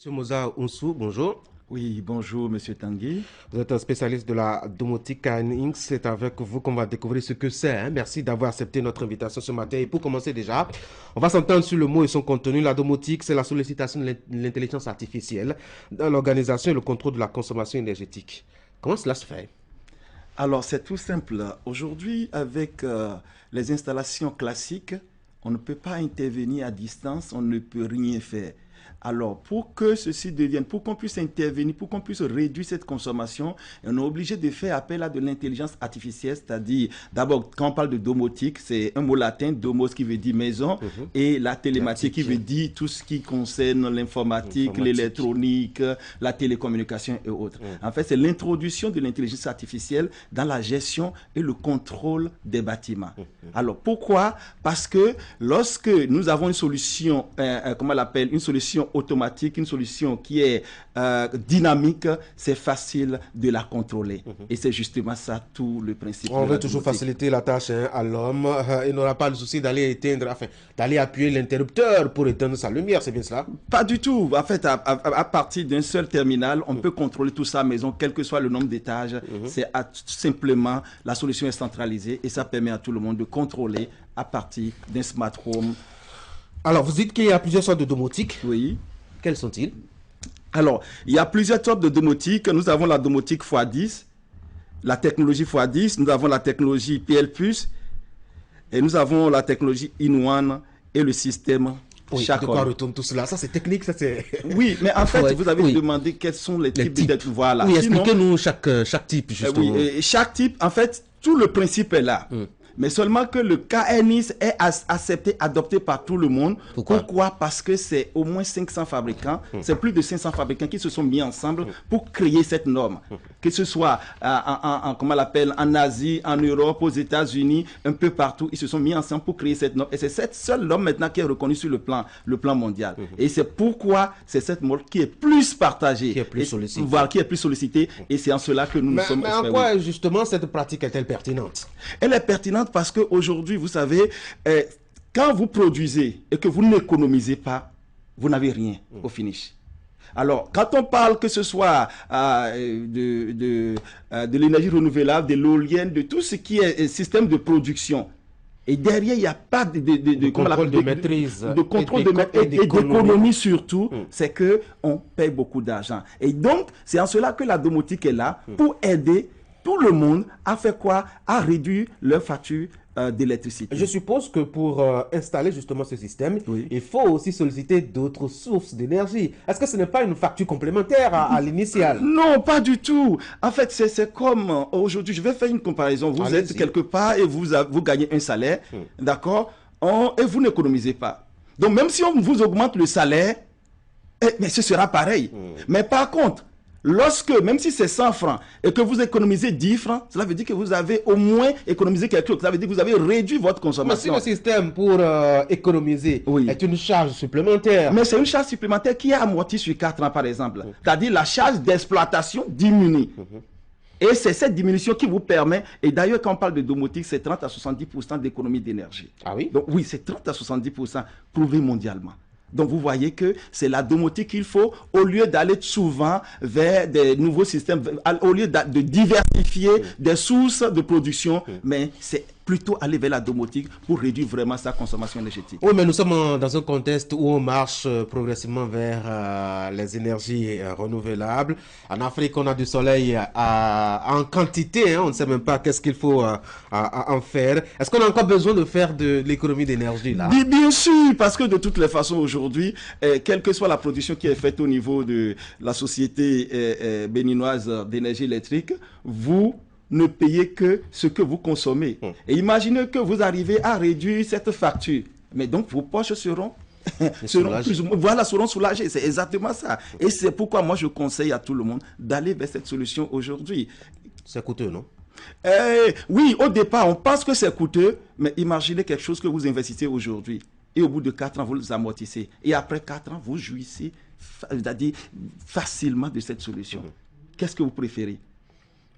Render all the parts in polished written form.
Monsieur Moza Ounsou, bonjour. Oui, bonjour Monsieur Tanguy. Vous êtes un spécialiste de la domotique à Inc. C'est avec vous qu'on va découvrir ce que c'est, hein. Merci d'avoir accepté notre invitation ce matin. Et pour commencer déjà, on va s'entendre sur le mot et son contenu. La domotique, c'est la sollicitation de l'intelligence artificielle dans l'organisation et le contrôle de la consommation énergétique. Comment cela se fait? Alors c'est tout simple. Aujourd'hui, avec les installations classiques, on ne peut pas intervenir à distance, on ne peut rien faire. Alors, pour que ceci devienne, pour qu'on puisse intervenir, pour qu'on puisse réduire cette consommation, on est obligé de faire appel à de l'intelligence artificielle, c'est-à-dire, d'abord, quand on parle de domotique, c'est un mot latin, domos qui veut dire maison, et la télématique qui veut dire tout ce qui concerne l'informatique, l'électronique, la télécommunication et autres. En fait, c'est l'introduction de l'intelligence artificielle dans la gestion et le contrôle des bâtiments. Alors, pourquoi? Parce que lorsque nous avons une solution, comment on l'appelle, une solution automatique, une solution qui est dynamique, c'est facile de la contrôler. Et c'est justement ça tout le principe. On veut toujours faciliter la tâche, hein, à l'homme. Il n'aura pas le souci d'aller éteindre, enfin, d'aller appuyer l'interrupteur pour éteindre sa lumière, c'est bien cela? Pas du tout. En fait, à partir d'un seul terminal, on peut contrôler tout ça à maison, quel que soit le nombre d'étages. C'est simplement, la solution est centralisée et ça permet à tout le monde de contrôler à partir d'un smart home. Alors, vous dites qu'il y a plusieurs sortes de domotique. Oui. Quels sont-ils? Alors, il y a plusieurs sortes de domotique. Nous avons la domotique x10, la technologie x10, nous avons la technologie PL+, et nous avons la technologie in-one et le système de quoi retourne tout cela? Ça, c'est technique, ça, c'est... Oui, mais en fait, vous avez demandé quels sont les types de... Voilà. Oui, expliquez-nous chaque type, justement. Oui, chaque type, en fait, tout le principe est là. Mais seulement que le KNIS est accepté, adopté par tout le monde. Pourquoi? Parce que c'est au moins 500 fabricants, c'est plus de 500 fabricants qui se sont mis ensemble pour créer cette norme. Que ce soit comment on l'appelle, en Asie, en Europe, aux États-Unis, un peu partout, ils se sont mis ensemble pour créer cette norme. Et c'est cette seule norme maintenant qui est reconnue sur le plan mondial. Et c'est pourquoi c'est cette norme qui est plus partagée, qui est plus sollicitée. Voilà, qui est plus sollicitée. Et c'est en cela que nous sommes... Mais en quoi, justement, cette pratique est-elle pertinente? Elle est pertinente parce qu'aujourd'hui, vous savez, quand vous produisez et que vous n'économisez pas, vous n'avez rien au finish. Alors, quand on parle que ce soit de l'énergie renouvelable, de l'éolienne, de tout ce qui est système de production, et derrière, il n'y a pas de contrôle de maîtrise, de contrôle et d'économie surtout, c'est qu'on paye beaucoup d'argent. Et donc, c'est en cela que la domotique est là, pour aider tout le monde à faire quoi? À réduire leur facture d'électricité. Je suppose que pour installer justement ce système, il faut aussi solliciter d'autres sources d'énergie. Est-ce que ce n'est pas une facture complémentaire à l'initiale? Non, pas du tout. En fait, c'est comme aujourd'hui, je vais faire une comparaison. Vous êtes quelque part et vous gagnez un salaire, d'accord, et vous n'économisez pas. Donc, même si on vous augmente le salaire, mais ce sera pareil. Mais par contre, même si c'est 100 francs et que vous économisez 10 francs, cela veut dire que vous avez au moins économisé quelque chose. Cela veut dire que vous avez réduit votre consommation. Mais si le système pour économiser est une charge supplémentaire. Mais c'est une charge supplémentaire qui est amortie sur 4 ans, par exemple. C'est-à-dire la charge d'exploitation diminue. Et c'est cette diminution qui vous permet, et d'ailleurs quand on parle de domotique, c'est 30 à 70% d'économie d'énergie. Ah oui? Donc oui, c'est 30 à 70% prouvé mondialement. Donc vous voyez que c'est la domotique qu'il faut, au lieu d'aller souvent vers des nouveaux systèmes, au lieu de diversifier des sources de production, mais c'est plutôt aller vers la domotique pour réduire vraiment sa consommation énergétique. Oui, mais nous sommes dans un contexte où on marche progressivement vers les énergies renouvelables. En Afrique, on a du soleil en quantité, hein, on ne sait même pas qu'est-ce qu'il faut en faire. Est-ce qu'on a encore besoin de faire de l'économie d'énergie là? Bien sûr, parce que de toutes les façons aujourd'hui, quelle que soit la production qui est faite au niveau de la société béninoise d'énergie électrique, vous ne payez que ce que vous consommez. Et imaginez que vous arrivez à réduire cette facture. Mais donc, vos poches seront seront soulagées. C'est exactement ça. Et c'est pourquoi moi, je conseille à tout le monde d'aller vers cette solution aujourd'hui. C'est coûteux, non? Oui, au départ, on pense que c'est coûteux, mais imaginez quelque chose que vous investissez aujourd'hui. Et au bout de 4 ans, vous les amortissez. Et après 4 ans, vous jouissez facilement de cette solution. Qu'est-ce que vous préférez?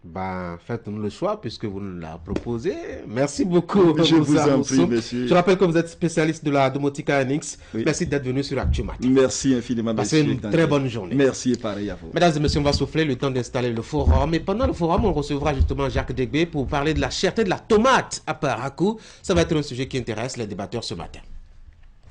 Ben, faites-nous le choix puisque vous nous l'avez proposé. Merci beaucoup. Je vous Moussa en prie, Moussou. monsieur. Je rappelle que vous êtes spécialiste de la domotique à NX. Oui. Merci d'être venu sur ActuMat. Merci infiniment, Passez monsieur. une très bonne journée. Merci et pareil à vous. Mesdames et messieurs, on va souffler le temps d'installer le forum. Et pendant le forum, on recevra justement Jacques Degbé pour parler de la cherté de la tomate à Parakou. Ça va être un sujet qui intéresse les débatteurs ce matin.